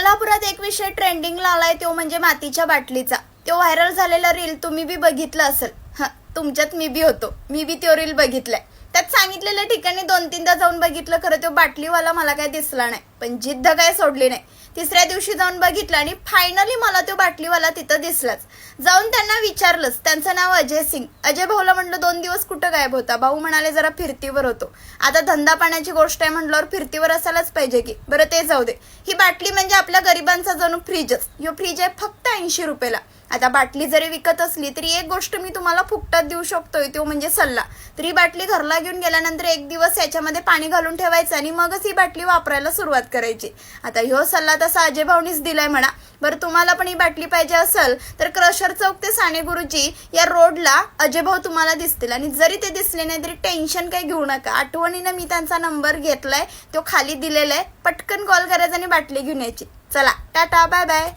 कोल्हापुरात एक विषय ट्रेंडिंगला आलाय तो म्हणजे मातीच्या बाटलीचा। तो व्हायरल झालेला रील तुम्ही बी बघितलं असेल। तुमच्यात मी बी होतो, मी बी तो रील बघितलाय। त्यात सांगितलेल्या ठिकाणी 2-3दा जाऊन बघितलं, खरं तो बाटलीवाला मला काय दिसला नाही, पण जिद्द काय सोडली नाही। तिसऱ्या दिवशी जाऊन बघितलं आणि फायनली मला तो बाटलीवाला तिथं दिसलाच। जाऊन त्यांना विचारलंच, त्यांचं नाव अजय सिंग। अजय भाऊला म्हटलं 2 दिवस कुठं गायब होता? भाऊ म्हणाले जरा फिरतीवर होतो। आता धंदा पाण्याची गोष्ट आहे म्हटल्यावर फिरतीवर असायलाच पाहिजे की। बरं ते जाऊ दे, ही बाटली म्हणजे आपल्या गरिबांचा जणू फ्रीजच। ह्यो फ्रीज आहे फक्त 80 रुपयाला। आता बाटली जरी विकत असली तरी एक गोष्ट मी तुम्हाला फुकटात देऊ शकतोय, तो म्हणजे सल्ला। तर ही बाटली घरला घेऊन गेल्यानंतर 1 दिवस याच्यामध्ये पाणी घालून ठेवायचं आणि मगच ही बाटली वापरायला सुरुवात करायची। आता ह्यो सल्ला तसा अजय भाऊनीच दिलाय म्हणा। बरं तुम्हाला पण ही बाटली पाहिजे असेल तर क्रशर चौक ते साने गुरुजी या रोडला अजय भाऊ तुम्हाला दिसतील। आणि जरी ते दिसले नाही तरी टेन्शन काही घेऊ नका, आठवणीनं मी त्यांचा नंबर घेतलाय, तो खाली दिलेला आहे। पटकन कॉल करायचा आणि बाटली घेऊन यायची। चला टाटा, बाय बाय।